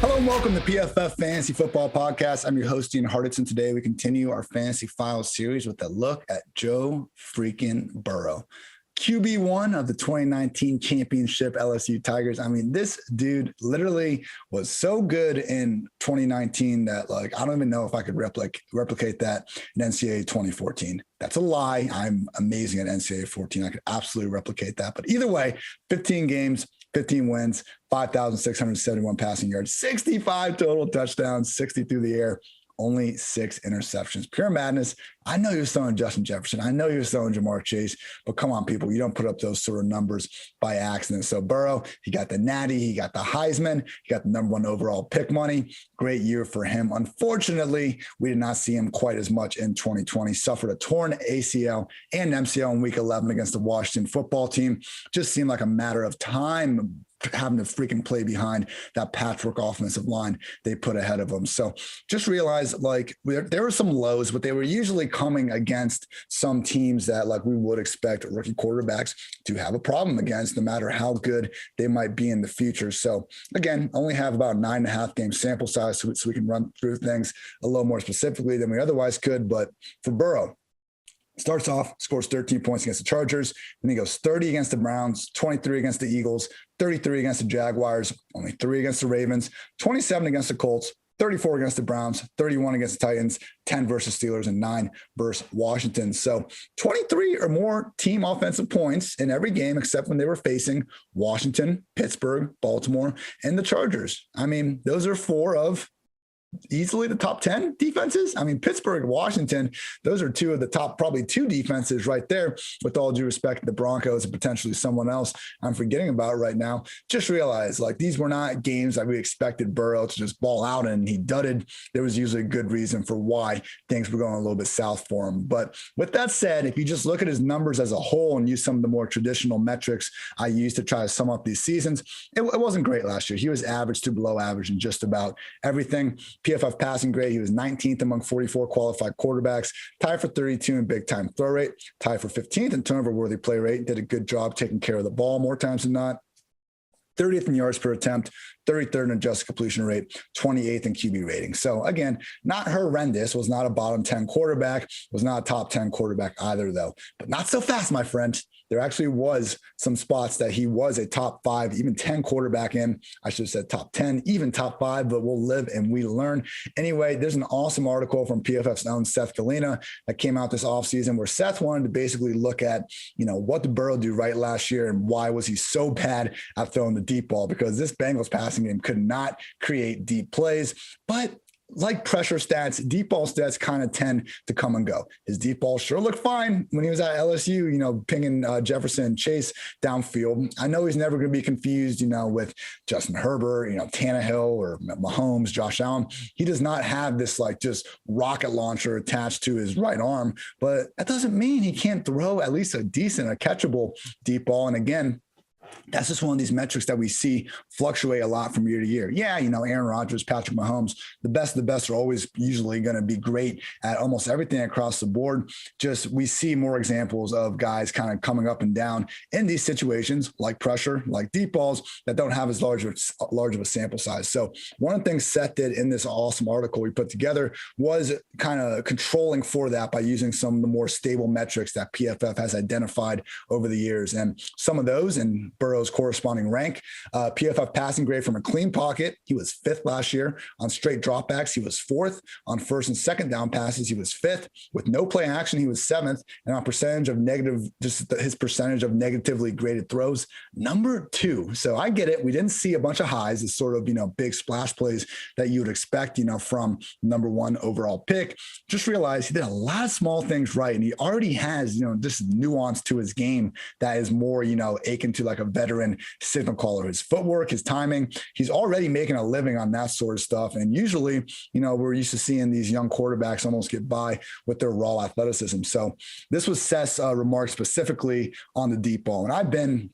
Hello and welcome to PFF Fantasy Football Podcast. I'm your host, Ian Harditson. Today we continue our Fantasy Files series with a look at Joe freaking Burrow. QB1 of the 2019 championship LSU Tigers. I mean, this dude literally was so good in 2019 that, like, I don't even know if I could replicate that in NCAA 2014. That's a lie. I'm amazing at NCAA 14. I could absolutely replicate that. But either way, 15 games, 15 wins, 5,671 passing yards, 65 total touchdowns, 60 through the air. Only 6 interceptions. Pure madness. I know you're throwing Justin Jefferson. I know you're throwing Jamar Chase, but come on, people. You don't put up those sort of numbers by accident. So Burrow, he got the Natty, he got the Heisman, he got the #1 overall pick money. Great year for him. Unfortunately, we did not see him quite as much in 2020. Suffered a torn ACL and MCL in week 11 against the Washington football team. Just seemed like a matter of time having to freaking play behind that patchwork offensive line they put ahead of them. So just realize, like, there were some lows, but they were usually coming against some teams that, like, we would expect rookie quarterbacks to have a problem against, no matter how good they might be in the future. So again, only have about 9.5 game sample size so we can run through things a little more specifically than we otherwise could. But for Burrow, starts off, scores 13 points against the Chargers. Then he goes 30 against the Browns, 23 against the Eagles, 33 against the Jaguars, only 3 against the Ravens, 27 against the Colts, 34 against the Browns, 31 against the Titans, 10 versus Steelers, and 9 versus Washington. So 23 or more team offensive points in every game except when they were facing Washington, Pittsburgh, Baltimore, and the Chargers. I mean, those are 4 of easily the top 10 defenses. I mean, Pittsburgh, Washington, those are 2 of the top, probably 2 defenses right there, with all due respect to the Broncos and potentially someone else I'm forgetting about right now. Just realize, like, these were not games that we expected Burrow to just ball out in, and he dudded. There was usually a good reason for why things were going a little bit south for him. But with that said, if you just look at his numbers as a whole and use some of the more traditional metrics I use to try to sum up these seasons, it wasn't great last year. He was average to below average in just about everything. PFF passing grade, he was 19th among 44 qualified quarterbacks, tied for 32 in big time throw rate, tied for 15th in turnover worthy play rate, did a good job taking care of the ball more times than not. 30th in yards per attempt, 33rd in adjusted completion rate, 28th in QB rating. So again, not horrendous, was not a bottom 10 quarterback, was not a top 10 quarterback either though, but not so fast, my friend. There actually was some spots that he was a top 5, even 10 quarterback in. I should have said top 10, even top 5, but we'll live and we learn. Anyway, there's an awesome article from PFF's own Seth Galina that came out this offseason where Seth wanted to basically look at, what did Burrow do right last year and why was he so bad at throwing the deep ball? Because this Bengals passing game could not create deep plays, but like pressure stats, deep ball stats kind of tend to come and go. His deep ball sure looked fine when he was at LSU, pinging Jefferson and Chase downfield. I know he's never going to be confused, with Justin Herbert, Tannehill or Mahomes, Josh Allen. He does not have this like just rocket launcher attached to his right arm, but that doesn't mean he can't throw at least a catchable deep ball. And again, that's just one of these metrics that we see fluctuate a lot from year to year. Yeah, Aaron Rodgers, Patrick Mahomes, the best of the best are always usually going to be great at almost everything across the board. Just we see more examples of guys kind of coming up and down in these situations, like pressure, like deep balls that don't have as large of a sample size. So one of the things Seth did in this awesome article we put together was kind of controlling for that by using some of the more stable metrics that PFF has identified over the years. And some of those, and Burrow's corresponding rank. PFF passing grade from a clean pocket, he was 5th last year. On straight dropbacks, he was 4th. On first and second down passes, he was 5th. With no play action, he was 7th. And on his percentage of negatively graded throws, number 2. So I get it. We didn't see a bunch of highs, this sort of, big splash plays that you would expect, from #1 overall pick. Just realize he did a lot of small things right. And he already has, this nuance to his game that is more, akin to like a veteran signal caller. His footwork, his timing, he's already making a living on that sort of stuff. And usually, we're used to seeing these young quarterbacks almost get by with their raw athleticism. So this was Seth's remarks specifically on the deep ball. And I've been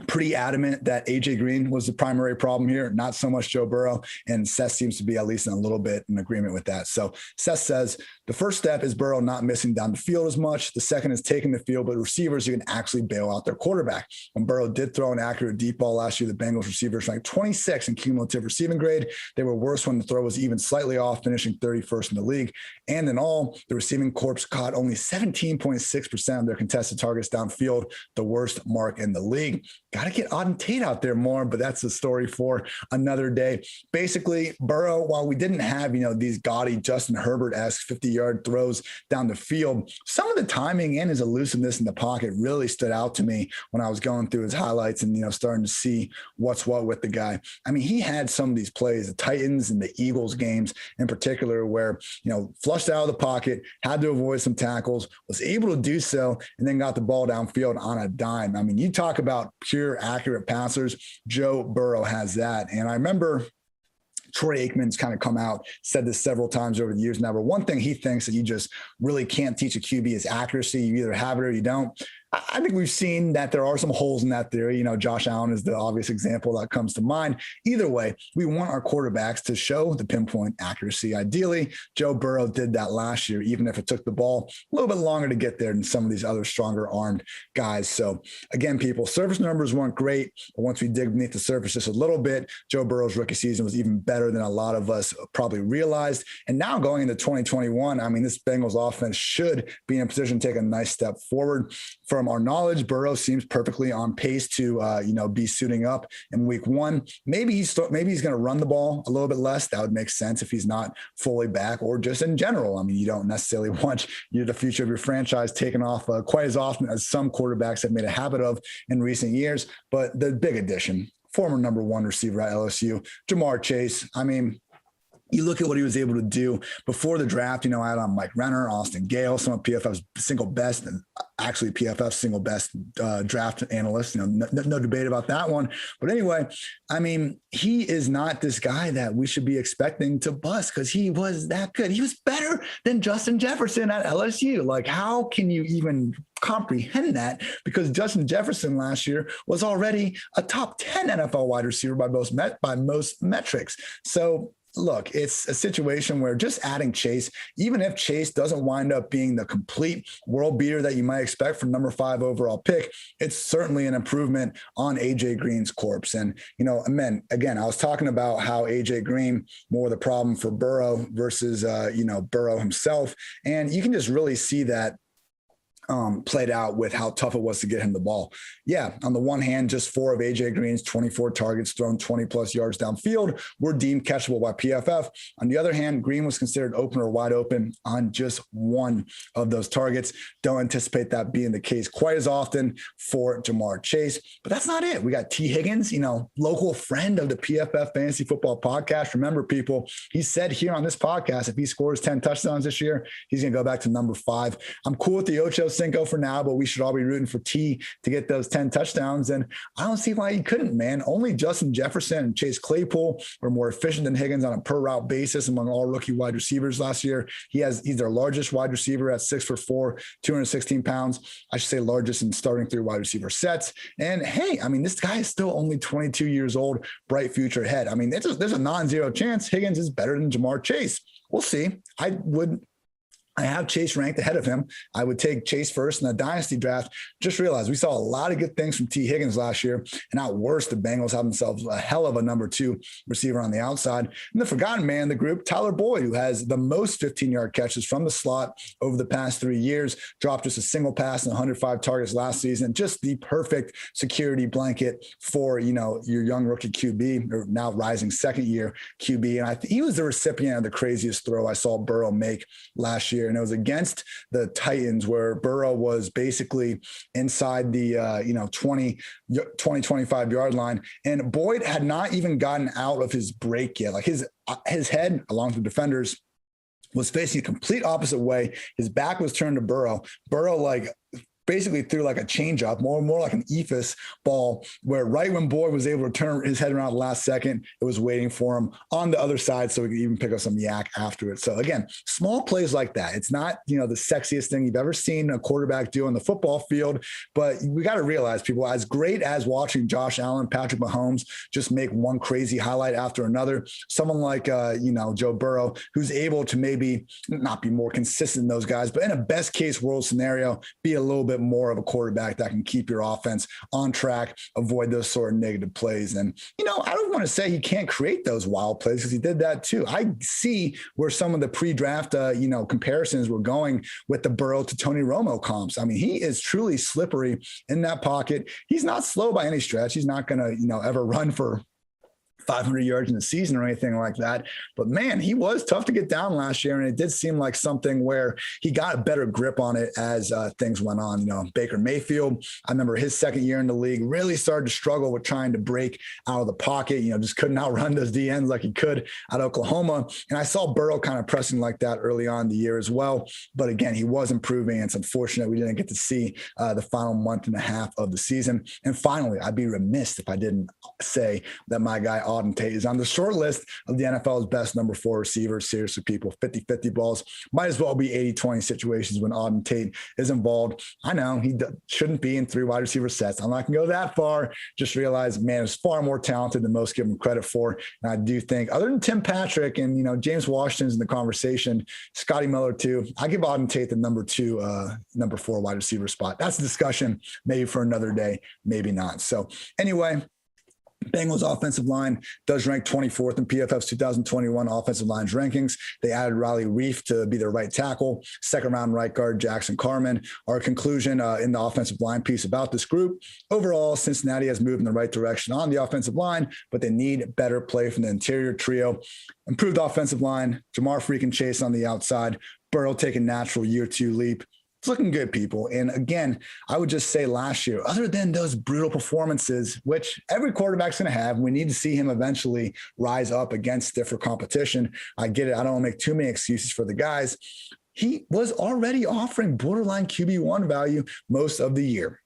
pretty adamant that AJ Green was the primary problem here, not so much Joe Burrow. And Seth seems to be at least in a little bit in agreement with that. So Seth says the first step is Burrow not missing down the field as much. The second is taking the field, but receivers who can actually bail out their quarterback. When Burrow did throw an accurate deep ball last year, the Bengals receivers ranked 26 in cumulative receiving grade. They were worse when the throw was even slightly off, finishing 31st in the league. And in all, the receiving corps caught only 17.6% of their contested targets downfield, the worst mark in the league. Got to get Auden Tate out there more, but that's a story for another day. Basically, Burrow, while we didn't have, these gaudy Justin Herbert-esque 50-yard throws down the field, some of the timing and his elusiveness in the pocket really stood out to me when I was going through his highlights and, starting to see what's what with the guy. I mean, he had some of these plays, the Titans and the Eagles games in particular, where, flushed out of the pocket, had to avoid some tackles, was able to do so, and then got the ball downfield on a dime. I mean, you talk about pure accurate passers. Joe Burrow has that. And I remember Troy Aikman's kind of come out, said this several times over the years now, but one thing he thinks that you just really can't teach a QB is accuracy. You either have it or you don't. I think we've seen that there are some holes in that theory. Josh Allen is the obvious example that comes to mind. Either way, we want our quarterbacks to show the pinpoint accuracy. Ideally, Joe Burrow did that last year, even if it took the ball a little bit longer to get there than some of these other stronger armed guys. So again, people, surface numbers weren't great, but once we dig beneath the surface just a little bit, Joe Burrow's rookie season was even better than a lot of us probably realized. And now going into 2021, I mean, this Bengals offense should be in a position to take a nice step forward. From our knowledge, Burrow seems perfectly on pace to, be suiting up in week one. Maybe he's going to run the ball a little bit less. That would make sense if he's not fully back, or just in general. I mean, you don't necessarily want the future of your franchise taken off quite as often as some quarterbacks have made a habit of in recent years. But the big addition, former number one receiver at LSU, Ja'Marr Chase. I mean, you look at what he was able to do before the draft, I had on Mike Renner, Austin Gale, some of PFF's single best, and actually PFF's single best draft analyst, no debate about that one. But anyway, I mean, he is not this guy that we should be expecting to bust because he was that good. He was better than Justin Jefferson at LSU. Like, how can you even comprehend that? Because Justin Jefferson last year was already a top 10 NFL wide receiver by most metrics. So look, it's a situation where just adding Chase, even if Chase doesn't wind up being the complete world beater that you might expect from number 5 overall pick, it's certainly an improvement on AJ Green's corpse. And, again, I was talking about how AJ Green more the problem for Burrow versus, Burrow himself. And you can just really see that played out with how tough it was to get him the ball. Yeah, on the one hand, just 4 of AJ Green's 24 targets thrown 20 plus yards downfield were deemed catchable by PFF. On the other hand, Green was considered open or wide open on just 1 of those targets. Don't anticipate that being the case quite as often for Ja'Marr Chase, but that's not it. We got T. Higgins, local friend of the PFF Fantasy Football Podcast. Remember, people, he said here on this podcast, if he scores 10 touchdowns this year, he's going to go back to number 5. I'm cool with the Ocho Cinco for now, but we should all be rooting for T to get those 10 touchdowns. And I don't see why he couldn't, man. Only Justin Jefferson and Chase Claypool were more efficient than Higgins on a per route basis among all rookie wide receivers last year. He's their largest wide receiver at 6'4", 216 pounds. I should say largest in starting 3 wide receiver sets. And hey, I mean, this guy is still only 22 years old, bright future ahead. I mean, there's a non-zero chance Higgins is better than Ja'Marr Chase. We'll see. I have Chase ranked ahead of him. I would take Chase first in the dynasty draft. Just realized we saw a lot of good things from T. Higgins last year. And at worst, the Bengals have themselves a hell of a number 2 receiver on the outside. And the forgotten man in the group, Tyler Boyd, who has the most 15-yard catches from the slot over the past 3 years, dropped just a single pass and 105 targets last season. Just the perfect security blanket for, your young rookie QB, or now rising second-year QB. And he was the recipient of the craziest throw I saw Burrow make last year. And it was against the Titans, where Burrow was basically inside the 20, 25 yard line. And Boyd had not even gotten out of his break yet. Like his head, along with the defenders, was facing a complete opposite way. His back was turned to Burrow. Burrow basically threw like a changeup, more like an ephus ball, where right when Boyd was able to turn his head around the last second, it was waiting for him on the other side so he could even pick up some yak after it. So again, small plays like that. It's not, the sexiest thing you've ever seen a quarterback do on the football field, but we got to realize, people, as great as watching Josh Allen, Patrick Mahomes just make one crazy highlight after another, someone like, Joe Burrow, who's able to maybe not be more consistent than those guys, but in a best case world scenario, be a little bit more of a quarterback that can keep your offense on track, avoid those sort of negative plays. And, I don't want to say he can't create those wild plays, because he did that too. I see where some of the pre-draft, comparisons were going with the Burrow to Tony Romo comps. I mean, he is truly slippery in that pocket. He's not slow by any stretch. He's not going to, ever run for 500 yards in the season or anything like that. But man, he was tough to get down last year. And it did seem like something where he got a better grip on it as things went on. Baker Mayfield, I remember his second year in the league, really started to struggle with trying to break out of the pocket, just couldn't outrun those DNs like he could at Oklahoma. And I saw Burrow kind of pressing like that early on in the year as well. But again, he was improving. And it's unfortunate we didn't get to see the final month and a half of the season. And finally, I'd be remiss if I didn't say that my guy, Auden Tate, is on the short list of the NFL's best number 4 receivers. Seriously, people, 50-50 balls might as well be 80-20 situations when Auden Tate is involved. I know he shouldn't be in 3 wide receiver sets. I'm not going to go that far. Just realize, man, is far more talented than most give him credit for. And I do think, other than Tim Patrick and, James Washington's in the conversation, Scotty Miller too, I give Auden Tate the number 4 wide receiver spot. That's a discussion maybe for another day, maybe not. So anyway, Bengals offensive line does rank 24th in PFF's 2021 offensive lines rankings. They added Riley Reif to be their right tackle, second round right guard Jackson Carman. Our conclusion in the offensive line piece about this group: overall, Cincinnati has moved in the right direction on the offensive line, but they need better play from the interior trio. Improved offensive line, Jamar freaking Chase on the outside, Burrow taking natural year 2 leap. It's looking good, people. And again, I would just say last year, other than those brutal performances, which every quarterback's going to have, we need to see him eventually rise up against stiffer competition. I get it. I don't want to make too many excuses for the guys. He was already offering borderline QB1 value most of the year.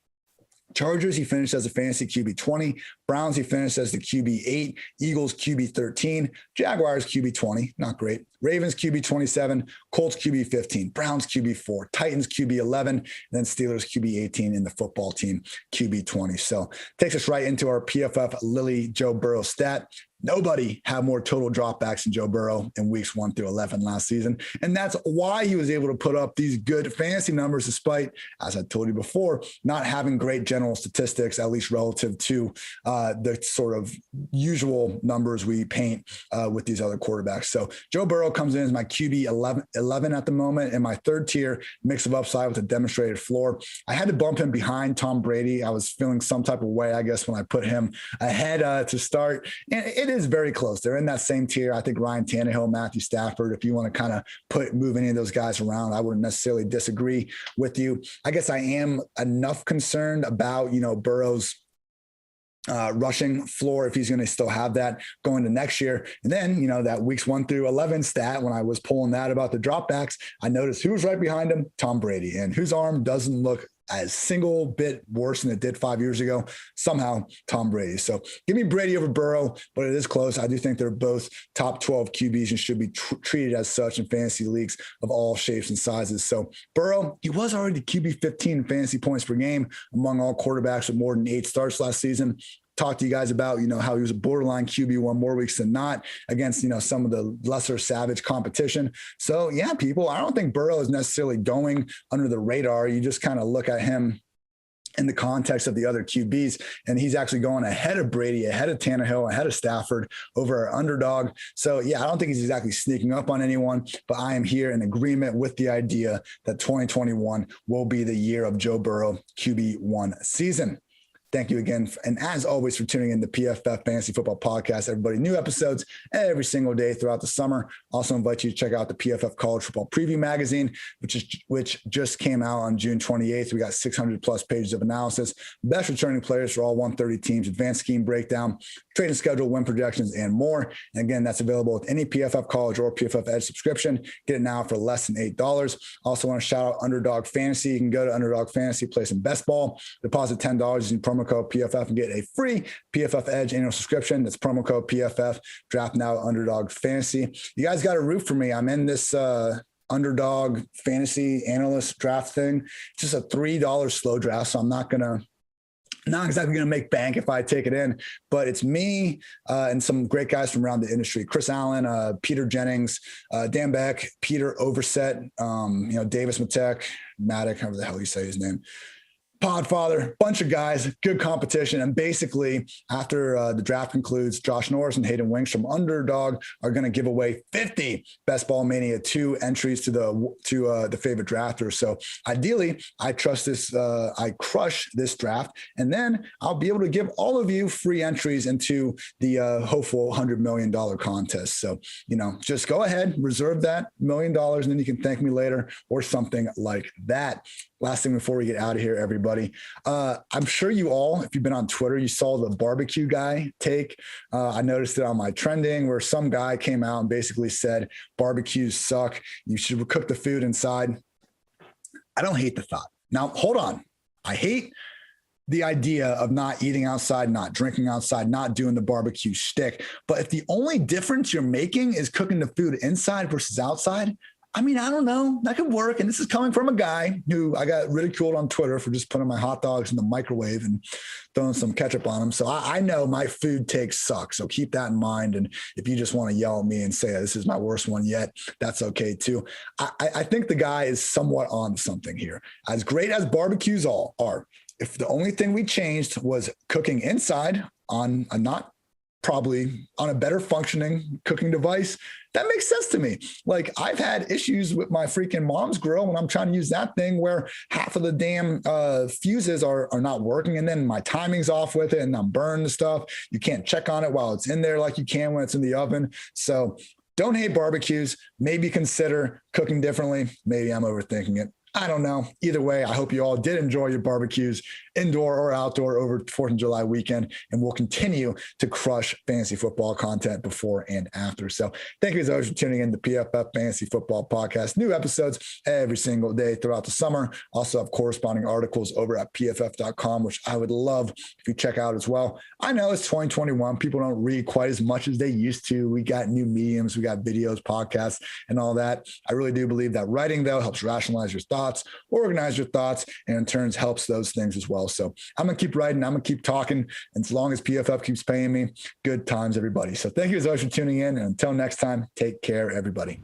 Chargers, he finished as a fantasy QB 20. Browns, he finished as the QB 8. Eagles, QB 13. Jaguars, QB 20. Not great. Ravens, QB 27. Colts, QB 15. Browns, QB 4. Titans, QB 11. And then Steelers, QB 18. And the football team, QB 20. So takes us right into our PFF Lily Joe Burrow stat. Nobody had more total dropbacks than Joe Burrow in weeks 1 through 11 last season. And that's why he was able to put up these good fantasy numbers, despite, as I told you before, not having great general statistics, at least relative to the sort of usual numbers we paint with these other quarterbacks. So Joe Burrow comes in as my QB 11 at the moment, in my third tier, mix of upside with a demonstrated floor. I had to bump him behind Tom Brady. I was feeling some type of way, I guess, when I put him ahead to start. And it is very close. They're in that same tier. I think Ryan Tannehill, Matthew Stafford, if you want to kind of move any of those guys around, I wouldn't necessarily disagree with you. I guess I am enough concerned about, Burrow's rushing floor, if he's going to still have that going to next year. And then, that weeks 1 through 11 stat, when I was pulling that about the dropbacks, I noticed who was right behind him: Tom Brady, and whose arm doesn't look as single bit worse than it did 5 years ago. Somehow Tom Brady. So give me Brady over Burrow, but it is close. I do think they're both top 12 QBs and should be treated as such in fantasy leagues of all shapes and sizes. So Burrow, he was already QB 15 in fantasy points per game among all quarterbacks with more than 8 starts last season. Talked to you guys about, how he was a borderline QB1 more weeks than not against, some of the lesser savage competition. So yeah, people, I don't think Burrow is necessarily going under the radar. You just kind of look at him in the context of the other QBs, and he's actually going ahead of Brady, ahead of Tannehill, ahead of Stafford over our underdog. So yeah, I don't think he's exactly sneaking up on anyone, but I am here in agreement with the idea that 2021 will be the year of Joe Burrow QB1 season. Thank you again. And as always, for tuning in to PFF Fantasy Football Podcast, everybody. New episodes every single day throughout the summer. Also invite you to check out the PFF College Football Preview Magazine, which just came out on June 28th. We got 600 plus pages of analysis, best returning players for all 130 teams, advanced scheme breakdown, trading schedule, win projections, and more. And again, that's available with any PFF College or PFF Edge subscription. Get it now for less than $8. Also want to shout out Underdog Fantasy. You can go to Underdog Fantasy, play some best ball, deposit $10 using promo code PFF and get a free PFF Edge annual subscription. That's promo code PFF. Draft now at Underdog Fantasy. You guys got to root for me. I'm in this Underdog Fantasy analyst draft thing. It's just a $3 slow draft, so I'm not exactly going to make bank if I take it in, but it's me and some great guys from around the industry: Chris Allen, Peter Jennings, Dan Beck, Peter Overset, Davis Matek, Maddock, however the hell you say his name, Podfather, bunch of guys, good competition. And basically, after the draft concludes, Josh Norris and Hayden Winks from Underdog are going to give away 50 Best Ball Mania 2 entries to the favorite drafter. So ideally, I crush this draft, and then I'll be able to give all of you free entries into the hopeful $100 million contest. So, just go ahead, reserve that $1 million, and then you can thank me later or something like that. Last thing before we get out of here, everybody. I'm sure you all, if you've been on Twitter, you saw the barbecue guy take. I noticed it on my trending where some guy came out and basically said, barbecues suck. You should cook the food inside. I don't hate the thought. Now, hold on. I hate the idea of not eating outside, not drinking outside, not doing the barbecue shtick. But if the only difference you're making is cooking the food inside versus outside, I don't know. That could work. And this is coming from a guy who I got ridiculed on Twitter for just putting my hot dogs in the microwave and throwing some ketchup on them. So I know my food takes suck. So keep that in mind. And if you just want to yell at me and say, this is my worst one yet, that's okay too. I think the guy is somewhat on something here. As great as barbecues all are, if the only thing we changed was cooking inside on probably on a better functioning cooking device, that makes sense to me. Like, I've had issues with my freaking mom's grill when I'm trying to use that thing where half of the damn fuses are not working, and then my timing's off with it and I'm burning the stuff. You can't check on it while it's in there like you can when it's in the oven. So don't hate barbecues. Maybe consider cooking differently. Maybe I'm overthinking it. I don't know. Either way, I hope you all did enjoy your barbecues, indoor or outdoor, over 4th of July weekend, and we'll continue to crush fantasy football content before and after. So thank you as always for tuning in to PFF Fantasy Football Podcast. New episodes every single day throughout the summer. Also have corresponding articles over at pff.com, which I would love if you check out as well. I know it's 2021. People don't read quite as much as they used to. We got new mediums. We got videos, podcasts, and all that. I really do believe that writing, though, helps rationalize your thoughts, organize your thoughts, and in turn helps those things as well. So I'm going to keep writing. I'm going to keep talking. And as long as PFF keeps paying me, good times, everybody. So thank you as always for tuning in. And until next time, take care, everybody.